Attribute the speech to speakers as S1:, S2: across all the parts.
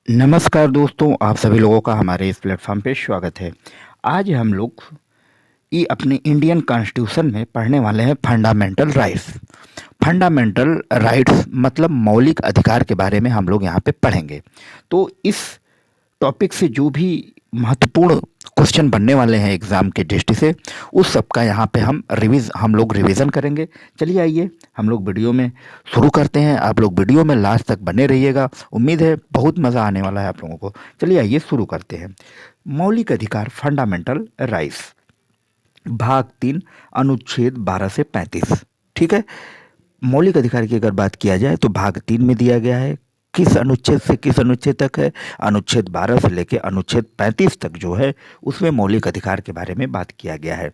S1: नमस्कार दोस्तों, आप सभी लोगों का हमारे इस प्लेटफॉर्म पे स्वागत है। आज हम लोग ये अपने इंडियन कॉन्स्टिट्यूशन में पढ़ने वाले हैं फंडामेंटल राइट्स। फंडामेंटल राइट्स मतलब मौलिक अधिकार के बारे में हम लोग यहाँ पे पढ़ेंगे। तो इस टॉपिक से जो भी महत्वपूर्ण क्वेश्चन बनने वाले हैं एग्जाम के दृष्टि से, उस सब का यहाँ पे हम लोग रिवीजन करेंगे। चलिए आइए हम लोग वीडियो में शुरू करते हैं। आप लोग वीडियो में लास्ट तक बने रहिएगा, उम्मीद है बहुत मज़ा आने वाला है आप लोगों को। चलिए आइए शुरू करते हैं। मौलिक अधिकार फंडामेंटल राइट्स, भाग 3, अनुच्छेद 12 से 35। ठीक है। मौलिक अधिकार की अगर बात किया जाए तो भाग 3 में दिया गया है। किस अनुच्छेद से किस अनुच्छेद तक है? अनुच्छेद 12 से लेकर अनुच्छेद 35 तक जो है उसमें मौलिक अधिकार के बारे में बात किया गया है।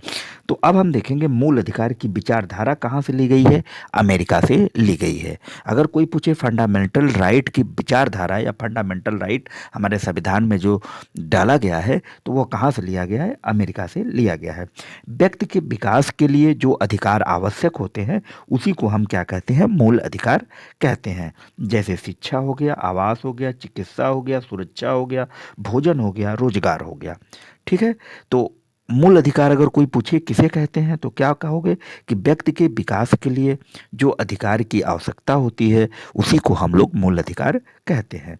S1: तो अब हम देखेंगे मूल अधिकार की विचारधारा कहाँ से ली गई है। अमेरिका से ली गई है। अगर कोई पूछे फंडामेंटल राइट की विचारधारा या फंडामेंटल राइट हमारे संविधान में जो डाला गया है तो वो कहाँ से लिया गया है? अमेरिका से लिया गया है। व्यक्ति के विकास के लिए जो अधिकार आवश्यक होते हैं उसी को हम क्या कहते हैं? मूल अधिकार कहते हैं। जैसे शिक्षा हो गया, आवास हो गया, चिकित्सा हो गया, सुरक्षा हो गया, भोजन हो गया, रोजगार हो गया। ठीक है। तो मूल अधिकार अगर कोई पूछे किसे कहते हैं तो क्या कहोगे कि व्यक्ति के विकास के लिए जो अधिकार की आवश्यकता होती है उसी को हम लोग मूल अधिकार कहते हैं।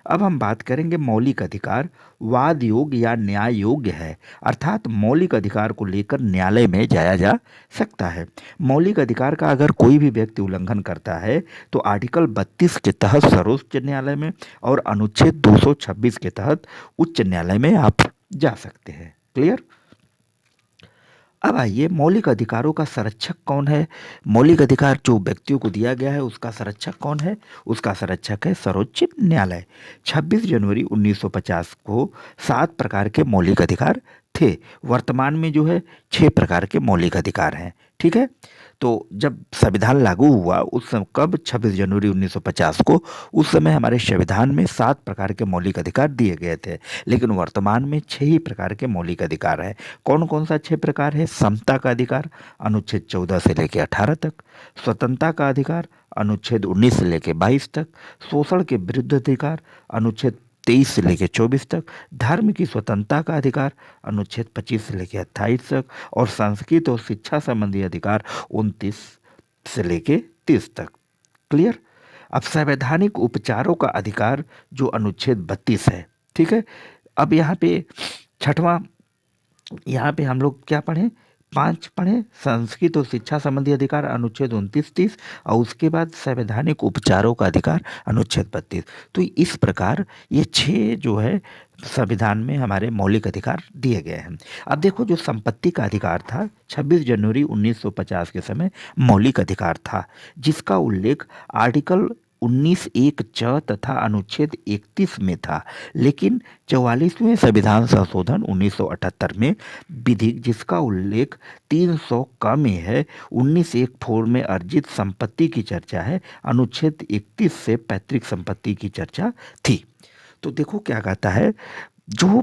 S1: अब हम बात करेंगे मौलिक अधिकार वाद योग्य या न्याय योग्य है, अर्थात मौलिक अधिकार को लेकर न्यायालय में जाया जा सकता है। मौलिक अधिकार का अगर कोई भी व्यक्ति उल्लंघन करता है तो आर्टिकल 32 के तहत सर्वोच्च न्यायालय में और अनुच्छेद 226 के तहत उच्च न्यायालय में आप जा सकते हैं। क्लियर। अब आइए, मौलिक अधिकारों का संरक्षक कौन है? मौलिक अधिकार जो व्यक्तियों को दिया गया है उसका संरक्षक कौन है? उसका संरक्षक है सर्वोच्च न्यायालय। 26 जनवरी 1950 को 7 प्रकार के मौलिक अधिकार थे। वर्तमान में जो है 6 प्रकार के मौलिक अधिकार हैं। ठीक है। तो जब संविधान लागू हुआ उस समय कब? 26 जनवरी 1950 को। उस समय हमारे संविधान में 7 प्रकार के मौलिक अधिकार दिए गए थे, लेकिन वर्तमान में 6 ही प्रकार के मौलिक अधिकार हैं। कौन कौन सा 6 प्रकार है? समता का अधिकार अनुच्छेद 14 से लेकर 18 तक, स्वतंत्रता का अधिकार अनुच्छेद 19 से लेकर 22 तक, शोषण के विरुद्ध अधिकार अनुच्छेद 23 से लेकर 24 तक, धर्म की स्वतंत्रता का अधिकार अनुच्छेद 25 से लेकर 28 तक, और संस्कृत और शिक्षा संबंधी अधिकार 29 से लेकर 30 तक। क्लियर। अब संवैधानिक उपचारों का अधिकार जो अनुच्छेद 32 है। ठीक है। अब यहाँ पे छठवां, यहाँ पे हम लोग क्या पढ़ें? 5 पढ़ें, संस्कृत और शिक्षा संबंधी अधिकार अनुच्छेद 29-30, और उसके बाद संवैधानिक उपचारों का अधिकार अनुच्छेद 32। तो इस प्रकार ये 6 जो है संविधान में हमारे मौलिक अधिकार दिए गए हैं। अब देखो, जो संपत्ति का अधिकार था 26 जनवरी 1950 के समय मौलिक अधिकार था, जिसका उल्लेख आर्टिकल 19(1) च तथा अनुच्छेद 31 में था, लेकिन 44वें संविधान संशोधन 1978 में विधिक जिसका उल्लेख 300 क में है, 19(1) 4 में अर्जित संपत्ति की चर्चा है, अनुच्छेद 31 से पैतृक संपत्ति की चर्चा थी। तो देखो क्या कहता है, जो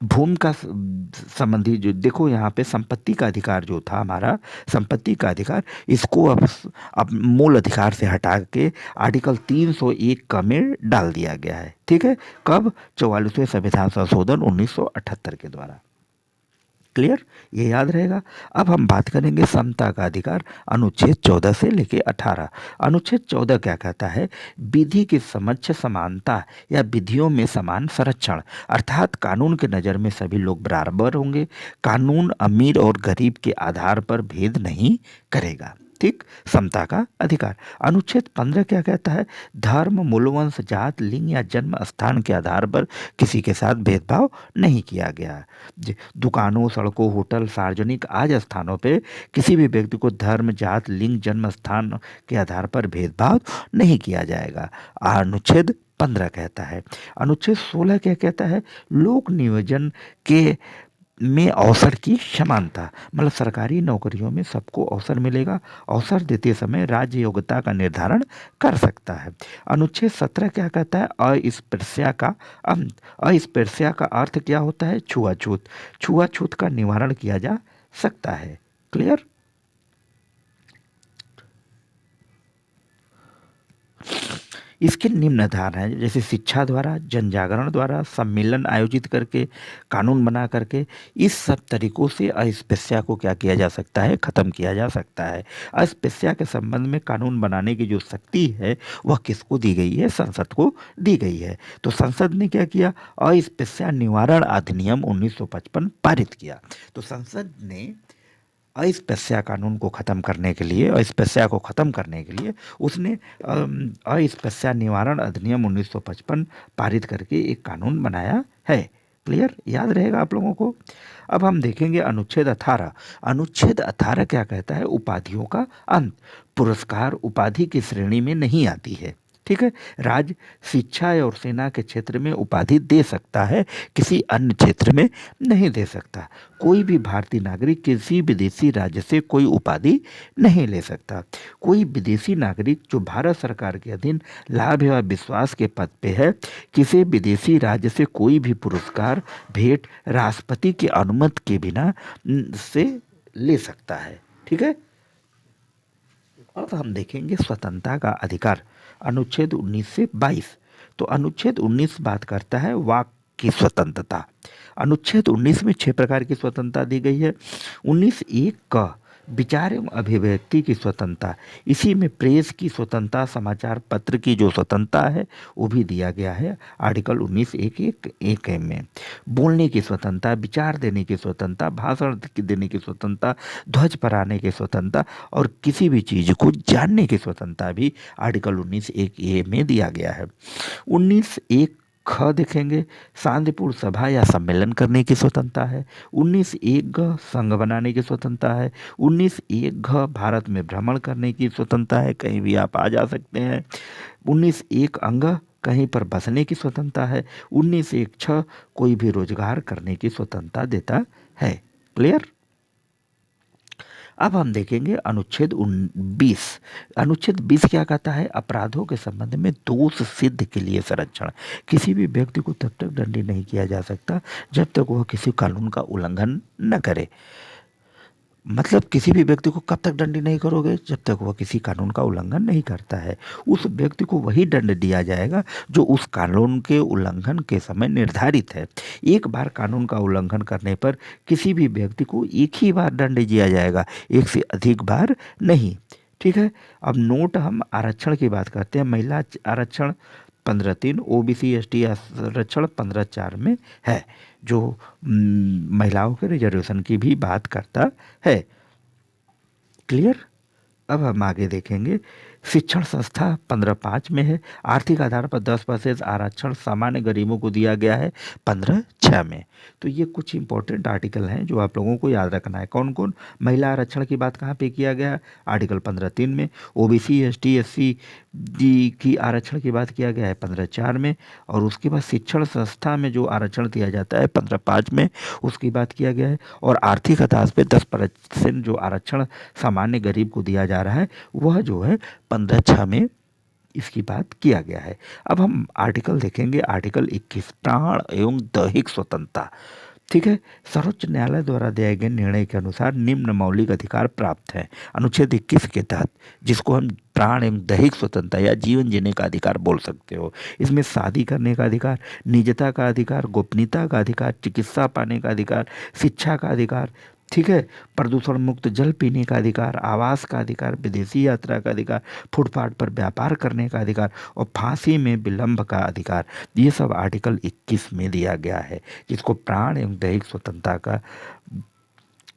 S1: भूमि का संबंधी जो देखो यहाँ पे संपत्ति का अधिकार जो था हमारा, संपत्ति का अधिकार, इसको अब मूल अधिकार से हटा के आर्टिकल 301 क में डाल दिया गया है। ठीक है। कब? 44वें संविधान संशोधन 1978 के द्वारा। क्लियर, ये याद रहेगा। अब हम बात करेंगे समता का अधिकार अनुच्छेद 14 से लेकर 18। अनुच्छेद 14 क्या कहता है? विधि के समक्ष समानता या विधियों में समान संरक्षण, अर्थात कानून के नज़र में सभी लोग बराबर होंगे। कानून अमीर और गरीब के आधार पर भेद नहीं करेगा। ठीक, समता का अधिकार। अनुच्छेद 15 क्या कहता है? धर्म, मूलवंश, जात, लिंग या जन्म स्थान के आधार पर किसी के साथ भेदभाव नहीं किया गया। दुकानों, सड़कों, होटल, सार्वजनिक आज स्थानों पे किसी भी व्यक्ति को धर्म, जात, लिंग, जन्म स्थान के आधार पर भेदभाव नहीं किया जाएगा, अनुच्छेद 15 कहता है। अनुच्छेद 16 क्या कहता है? लोक नियोजन के में अवसर की समानता, मतलब सरकारी नौकरियों में सबको अवसर मिलेगा। अवसर देते समय राज्य योग्यता का निर्धारण कर सकता है। अनुच्छेद 17 क्या कहता है? अस्पृश्यता का अंत। अस्पृश्यता का अर्थ क्या होता है? छुआछूत। छुआछूत का निवारण किया जा सकता है। क्लियर। इसके निम्न आधार हैं, जैसे शिक्षा द्वारा, जन जागरण द्वारा, सम्मेलन आयोजित करके, कानून बना करके। इस सब तरीकों से अस्पृश्यता को क्या किया जा सकता है, खत्म किया जा सकता है। अस्पृश्यता के संबंध में कानून बनाने की जो शक्ति है वह किसको दी गई है, संसद को दी गई है। तो संसद ने क्या किया, अस्पृश्यता निवारण अधिनियम 1955 पारित किया। तो संसद ने अस्पृश्यता कानून को ख़त्म करने के लिए, अस्पृश्यता को ख़त्म करने के लिए उसने अस्पृश्यता निवारण अधिनियम 1955 पारित करके एक कानून बनाया है। क्लियर, याद रहेगा आप लोगों को। अब हम देखेंगे अनुच्छेद 18। अनुच्छेद 18 क्या कहता है, उपाधियों का अंत। पुरस्कार उपाधि की श्रेणी में नहीं आती है, ठीक है। राज्य शिक्षा और सेना के क्षेत्र में उपाधि दे सकता है, किसी अन्य क्षेत्र में नहीं दे सकता। कोई भी भारतीय नागरिक किसी विदेशी राज्य से कोई उपाधि नहीं ले सकता। कोई विदेशी नागरिक जो भारत सरकार के अधीन लाभ या विश्वास के पद पे है, किसी विदेशी राज्य से कोई भी पुरस्कार, भेंट राष्ट्रपति की अनुमति के बिना से ले सकता है, ठीक है। अब हम देखेंगे स्वतंत्रता का अधिकार, अनुच्छेद 19 से 22। तो अनुच्छेद 19 बात करता है वाक की स्वतंत्रता। अनुच्छेद 19 में 6 प्रकार की स्वतंत्रता दी गई है। 19(1) का विचार एवं अभिव्यक्ति की स्वतंत्रता, इसी में प्रेस की स्वतंत्रता, समाचार पत्र की जो स्वतंत्रता है वो भी दिया गया है आर्टिकल 19(1)(1) में। बोलने की स्वतंत्रता, विचार देने की स्वतंत्रता, भाषण देने की स्वतंत्रता, ध्वज फहराने की स्वतंत्रता और किसी भी चीज़ को जानने की स्वतंत्रता भी आर्टिकल 19(1)(a) में दिया गया है। 19(1) ख देखेंगे, शांतिपूर्ण सभा या सम्मेलन करने की स्वतंत्रता है। 19(1) ग संघ बनाने की स्वतंत्रता है। 19(1) घ भारत में भ्रमण करने की स्वतंत्रता है, कहीं भी आप आ जा सकते हैं। 19(1) अंग कहीं पर बसने की स्वतंत्रता है। 19(1) छ कोई भी रोजगार करने की स्वतंत्रता देता है। क्लियर। अब हम देखेंगे अनुच्छेद 20। अनुच्छेद 20 क्या कहता है, अपराधों के संबंध में दोष सिद्ध के लिए संरक्षण। किसी भी व्यक्ति को तब तक दंडित नहीं किया जा सकता जब तक वह किसी कानून का उल्लंघन न करे। मतलब किसी भी व्यक्ति को कब तक दंडित नहीं करोगे, जब तक वह किसी कानून का उल्लंघन नहीं करता है। उस व्यक्ति को वही दंड दिया जाएगा जो उस कानून के उल्लंघन के समय निर्धारित है। एक बार कानून का उल्लंघन करने पर किसी भी व्यक्ति को एक ही बार दंड दिया जाएगा, एक से अधिक बार नहीं, ठीक है। अब नोट हम आरक्षण की बात करते हैं। महिला आरक्षण 15(3), ओबीसी एसटी आरक्षण 15(4) में है, जो महिलाओं के रिजर्वेशन की भी बात करता है। क्लियर। अब हम आगे देखेंगे शिक्षण संस्था 15(5) में है। आर्थिक आधार पर 10% आरक्षण सामान्य गरीबों को दिया गया है 15(6) में। तो ये कुछ इंपॉर्टेंट आर्टिकल हैं जो आप लोगों को याद रखना है। कौन कौन, महिला आरक्षण की बात कहाँ पे किया गया है, आर्टिकल 15(3) में। ओबीसी एसटी एससी डी की आरक्षण की बात किया गया है 15(4) में। और उसके बाद शिक्षण संस्था में जो आरक्षण दिया जाता है 15(5) में, उसकी बात किया गया है। और आर्थिक आधार पर 10% जो आरक्षण सामान्य गरीब को दिया जा रहा है वह जो है 15(6) में इसकी बात किया गया है। अब हम आर्टिकल देखेंगे, आर्टिकल 21 प्राण एवं दैहिक स्वतंत्रता, ठीक है। सर्वोच्च न्यायालय द्वारा दिए गए निर्णय के अनुसार निम्न मौलिक अधिकार प्राप्त है अनुच्छेद 21 के तहत, जिसको हम प्राण एवं दैहिक स्वतंत्रता या जीवन जीने का अधिकार बोल सकते हो। इसमें शादी करने का अधिकार, निजता का अधिकार, गोपनीयता का अधिकार, चिकित्सा पाने का अधिकार, शिक्षा का अधिकार, ठीक है, प्रदूषण मुक्त जल पीने का अधिकार, आवास का अधिकार, विदेशी यात्रा का अधिकार, फुटपाथ पर व्यापार करने का अधिकार और फांसी में विलंब का अधिकार, ये सब आर्टिकल 21 में दिया गया है, जिसको प्राण एवं दैहिक स्वतंत्रता का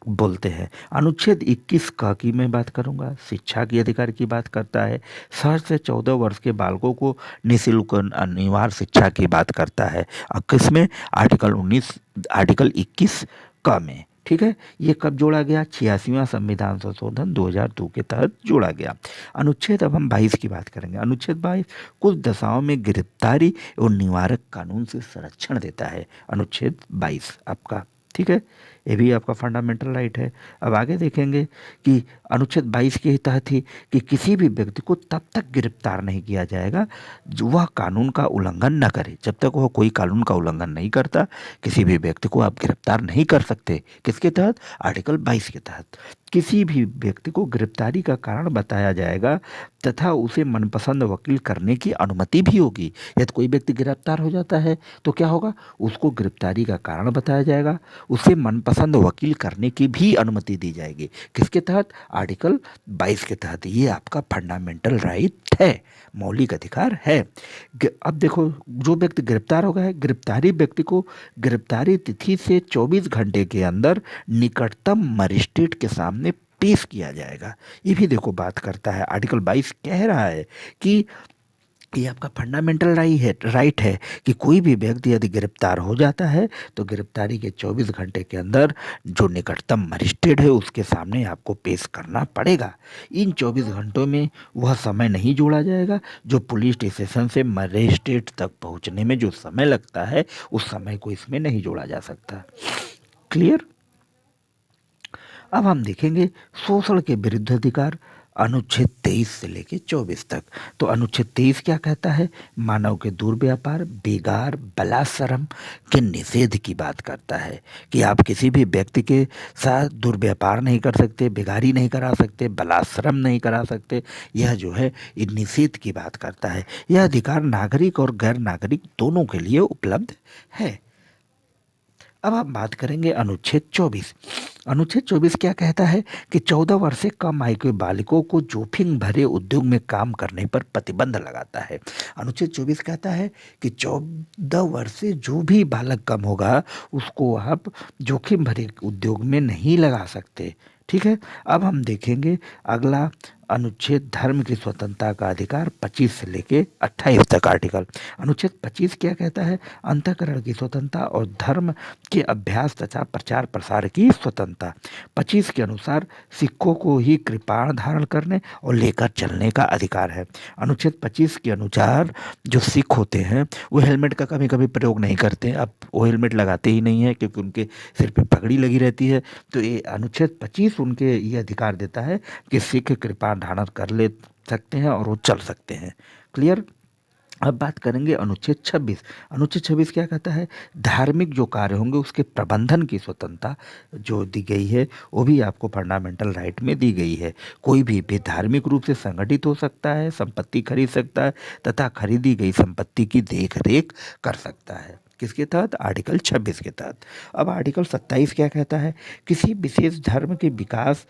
S1: बोलते हैं। अनुच्छेद 21 का की मैं बात करूंगा, शिक्षा के अधिकार की बात करता है। 7 से 14 वर्ष के बालकों को निःशुल्क अनिवार्य शिक्षा की बात करता है। और किसमें, आर्टिकल 21 का में, ठीक है। ये कब जोड़ा गया, 86वां संविधान संशोधन 2002 के तहत जोड़ा गया। अनुच्छेद, अब हम 22 की बात करेंगे। अनुच्छेद 22 कुछ दशाओं में गिरफ्तारी और निवारक कानून से संरक्षण देता है। अनुच्छेद 22 आपका, ठीक है, ये भी आपका फंडामेंटल राइट है। अब आगे देखेंगे कि अनुच्छेद 22 के तहत ही कि किसी भी व्यक्ति को तब तक गिरफ्तार नहीं किया जाएगा जो वह कानून का उल्लंघन न करे। जब तक वह कोई कानून का उल्लंघन नहीं करता, किसी भी व्यक्ति को आप गिरफ्तार नहीं कर सकते। किसके तहत, आर्टिकल 22 के तहत। किसी भी व्यक्ति को गिरफ्तारी का कारण बताया जाएगा तथा उसे मनपसंद वकील करने की अनुमति भी होगी। यदि कोई व्यक्ति गिरफ्तार हो जाता है तो क्या होगा, उसको गिरफ्तारी का कारण बताया जाएगा, उसे मनपसंद वकील करने की भी अनुमति दी जाएगी। किसके तहत? आर्टिकल 22 के तहत। ये आपका फंडामेंटल राइट है, मौलिक अधिकार है। अब देखो, जो व्यक्ति गिरफ्तार हो गया है, गिरफ्तारी व्यक्ति को गिरफ्तारी तिथि से 24 घंटे के अंदर निकटतम मजिस्ट्रेट के सामने पेश किया जाएगा। ये भी देखो बात करता है, आर्टिकल 22 कह रहा है कि ये आपका फंडामेंटल राइट है कि कोई भी व्यक्ति यदि गिरफ्तार हो जाता है तो गिरफ्तारी के 24 घंटे के अंदर जो निकटतम मजिस्ट्रेट है उसके सामने आपको पेश करना पड़ेगा। इन 24 घंटों में वह समय नहीं जोड़ा जाएगा जो पुलिस स्टेशन से मजिस्ट्रेट तक पहुंचने में जो समय लगता है, उस समय को इसमें नहीं जोड़ा जा सकता। क्लियर? अब हम देखेंगे शोषण के विरुद्ध अधिकार, अनुच्छेद 23 से लेके 24 तक। तो अनुच्छेद 23 क्या कहता है? मानव के दुर्व्यापार, बेगार, बलात्सर्म के निषेध की बात करता है कि आप किसी भी व्यक्ति के साथ दुर्व्यापार नहीं कर सकते, बेगारी नहीं करा सकते, बलात्सर्म नहीं करा सकते। यह जो है ये निषेध की बात करता है। यह अधिकार नागरिक और गैर नागरिक दोनों के लिए उपलब्ध है। अब आप बात करेंगे अनुच्छेद 24। अनुच्छेद 24 क्या कहता है कि 14 वर्ष से कम आयु के बालिकों को जोखिम भरे उद्योग में काम करने पर प्रतिबंध लगाता है। अनुच्छेद 24 कहता है कि 14 वर्ष से जो भी बालक कम होगा उसको आप जोखिम भरे उद्योग में नहीं लगा सकते। ठीक है। अब हम देखेंगे अगला अनुच्छेद धर्म की स्वतंत्रता का अधिकार 25 से लेके 28 तक आर्टिकल। अनुच्छेद 25 क्या कहता है? अंतःकरण की स्वतंत्रता और धर्म के अभ्यास तथा प्रचार प्रसार की स्वतंत्रता। 25 के अनुसार सिखों को ही कृपाण धारण करने और लेकर चलने का अधिकार है। अनुच्छेद 25 के अनुसार जो सिख होते हैं वो हेलमेट का कभी कभी प्रयोग नहीं करते। अब वो हेलमेट लगाते ही नहीं है क्योंकि उनके सिर पे पगड़ी लगी रहती है। तो ये अनुच्छेद 25 उनके ये अधिकार देता है कि सिख कृपा धारण कर ले सकते हैं और वो चल सकते हैं। क्लियर? अब बात करेंगे अनुच्छेद 26। अनुच्छेद 26 क्या कहता है? धार्मिक जो कार्य होंगे उसके प्रबंधन की स्वतंत्रता जो दी गई है वो भी आपको फंडामेंटल राइट में दी गई है। कोई भी धार्मिक रूप से संगठित हो सकता है, संपत्ति खरीद सकता है तथा खरीदी गई संपत्ति की देख रेख कर सकता है। किसके तहत? आर्टिकल 26 के तहत। अब आर्टिकल 27 क्या कहता है? किसी विशेष धर्म के विकास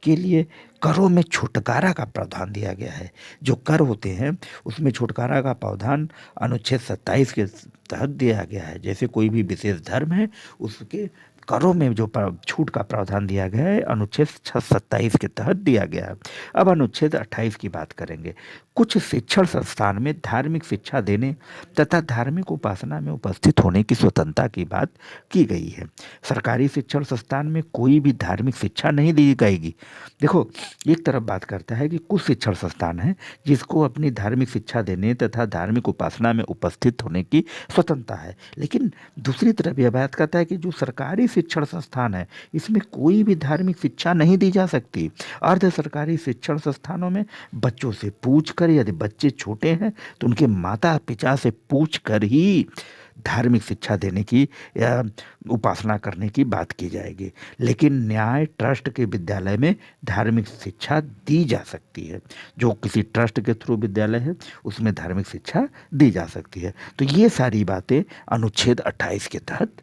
S1: के लिए करों में छुटकारा का प्रावधान दिया गया है। जो कर होते हैं उसमें छुटकारा का प्रावधान अनुच्छेद 27 के तहत दिया गया है। जैसे कोई भी विशेष धर्म है उसके करों में जो छूट का प्रावधान दिया गया है अनुच्छेद 27 के तहत दिया गया है। अब अनुच्छेद 28 की बात करेंगे। कुछ शिक्षण संस्थान में धार्मिक शिक्षा देने तथा धार्मिक उपासना में उपस्थित होने की स्वतंत्रता की बात की गई है। सरकारी शिक्षण संस्थान में कोई भी धार्मिक शिक्षा नहीं दी जाएगी। देखो, एक तरफ बात करता है कि कुछ शिक्षण संस्थान है जिसको अपनी धार्मिक शिक्षा देने तथा धार्मिक उपासना में उपस्थित होने की स्वतंत्रता है, लेकिन दूसरी तरफ यह बात करता है कि जो सरकारी शिक्षण संस्थान है इसमें कोई भी धार्मिक शिक्षा नहीं दी जा सकती। अर्ध सरकारी शिक्षण संस्थानों में बच्चों से पूछ कर, यदि बच्चे छोटे हैं तो उनके माता पिता से पूछ कर ही धार्मिक शिक्षा देने की या उपासना करने की बात की जाएगी। लेकिन न्याय ट्रस्ट के विद्यालय में धार्मिक शिक्षा दी जा सकती है। जो किसी ट्रस्ट के थ्रू विद्यालय है उसमें धार्मिक शिक्षा दी जा सकती है। तो ये सारी बातें अनुच्छेद 28 के तहत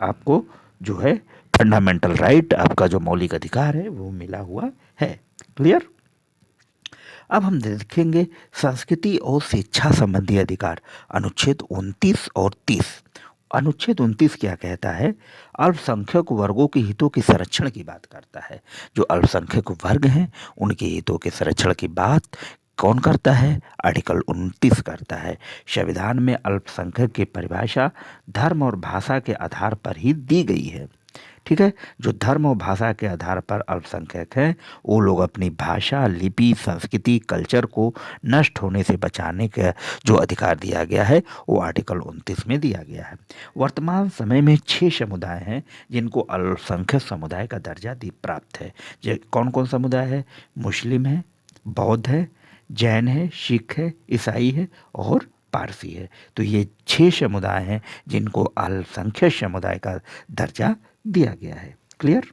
S1: आपको जो है फंडामेंटल राइट, आपका जो मौलिक अधिकार है वो मिला हुआ है। क्लियर? अब हम देखेंगे संस्कृति और शिक्षा संबंधी अधिकार, अनुच्छेद 29 और 30। अनुच्छेद 29 क्या कहता है? अल्पसंख्यक वर्गों के हितों के संरक्षण की बात करता है। जो अल्पसंख्यक वर्ग हैं उनके हितों के संरक्षण की बात कौन करता है? आर्टिकल 29 करता है। संविधान में अल्पसंख्यक की परिभाषा धर्म और भाषा के आधार पर ही दी गई है। ठीक है। जो धर्म और भाषा के आधार पर अल्पसंख्यक हैं वो लोग अपनी भाषा, लिपि, संस्कृति, कल्चर को नष्ट होने से बचाने का जो अधिकार दिया गया है वो आर्टिकल 29 में दिया गया है। वर्तमान समय में 6 समुदाय हैं जिनको अल्पसंख्यक समुदाय का दर्जा प्राप्त है। ये कौन कौन समुदाय है? मुस्लिम है, बौद्ध है, जैन है, सिख है, ईसाई है और पारसी है। तो ये 6 समुदाय हैं जिनको अल्पसंख्यक समुदाय का दर्जा दिया गया है। क्लियर?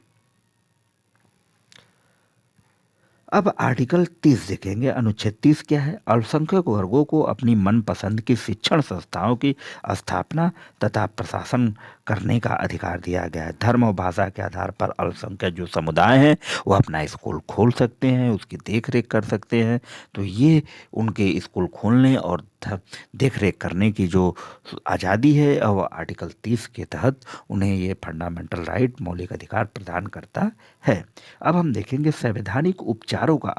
S1: अब आर्टिकल 30 देखेंगे। अनुच्छेद 30 क्या है? अल्पसंख्यक वर्गों को अपनी मनपसंद की शिक्षण संस्थाओं की स्थापना तथा प्रशासन करने का अधिकार दिया गया है। धर्म और भाषा के आधार पर अल्पसंख्यक जो समुदाय हैं वो अपना स्कूल खोल सकते हैं, उसकी देख रेख कर सकते हैं। तो ये उनके स्कूल खोलने और देख रेख करने की जो आज़ादी है और आर्टिकल 30 के तहत उन्हें ये फंडामेंटल राइट, मौलिक अधिकार प्रदान करता है। अब हम देखेंगे संवैधानिक उपचारों का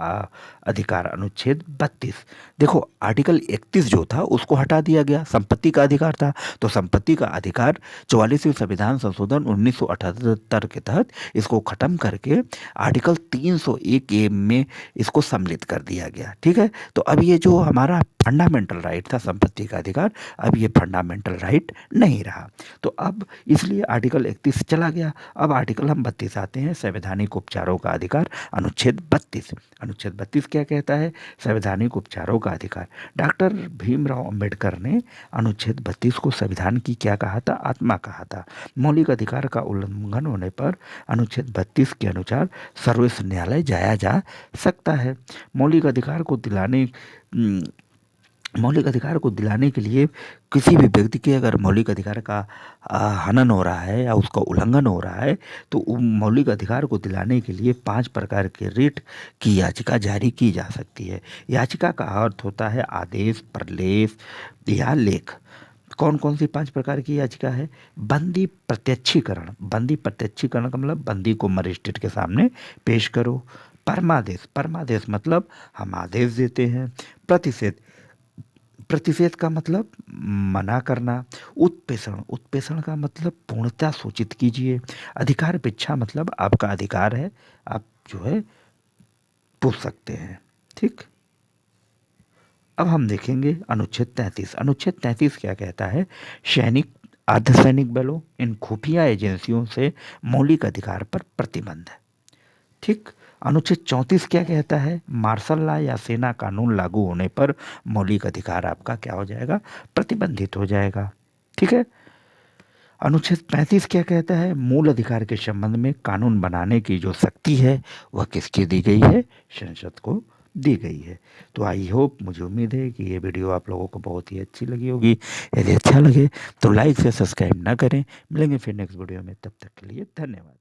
S1: अधिकार। अनुच्छेद 32। देखो आर्टिकल 31 जो था उसको हटा दिया गया, संपत्ति का अधिकार था। तो संपत्ति का अधिकार 44वें संविधान संशोधन 1978 के तहत इसको खत्म करके आर्टिकल 301 ए में इसको सम्मिलित कर दिया गया। ठीक है, तो अब ये जो हमारा फंडामेंटल राइट था संपत्ति का अधिकार, अब ये फंडामेंटल राइट नहीं रहा। तो अब इसलिए आर्टिकल 31 चला गया। अब आर्टिकल हम 32 आते हैं, संवैधानिक उपचारों का अधिकार। अनुच्छेद 32। अनुच्छेद 32 क्या कहता है? संवैधानिक उपचारों का अधिकार। डॉक्टर भीमराव अंबेडकर ने अनुच्छेद 32 को संविधान की क्या कहा था? आत्मा कहा था। मौलिक अधिकार का उल्लंघन होने पर अनुच्छेद 32 के अनुसार सर्वोच्च न्यायालय जाया जा सकता है। मौलिक अधिकार को दिलाने के लिए किसी भी व्यक्ति के अगर मौलिक अधिकार का हनन हो रहा है या उसका उल्लंघन हो रहा है तो मौलिक अधिकार को दिलाने के लिए 5 प्रकार के रिट की याचिका जारी की जा सकती है। याचिका का अर्थ होता है आदेश, प्रलेप या लेख। कौन कौन सी 5 प्रकार की याचिका है? बंदी प्रत्यक्षीकरण। बंदी प्रत्यक्षीकरण का मतलब बंदी को मजिस्ट्रेट के सामने पेश करो। परमादेश। परमादेश मतलब हम आदेश देते हैं। प्रतिषेध। प्रतिषेध का मतलब मना करना। उत्प्रेषण। उत्प्रेषण का मतलब पूर्णतः सूचित कीजिए। अधिकार भिक्षा मतलब आपका अधिकार है, आप जो है पूछ सकते हैं। ठीक, अब हम देखेंगे अनुच्छेद 33। अनुच्छेद 33 क्या कहता है? सैनिक, अर्धसैनिक बलों, इन खुफिया एजेंसियों से मौलिक अधिकार पर प्रतिबंध है। ठीक, अनुच्छेद 34 क्या कहता है? मार्शल लॉ या सेना कानून लागू होने पर मौलिक अधिकार आपका क्या हो जाएगा? प्रतिबंधित हो जाएगा। ठीक है, अनुच्छेद 35 क्या कहता है? मूल अधिकार के संबंध में कानून बनाने की जो शक्ति है वह किसकी दी गई है? संसद को दी गई है। तो आई होप, मुझे उम्मीद है कि ये वीडियो आप लोगों को बहुत ही अच्छी लगी होगी। यदि अच्छा लगे तो लाइक से सब्सक्राइब ना करें। मिलेंगे फिर नेक्स्ट वीडियो में, तब तक के लिए धन्यवाद।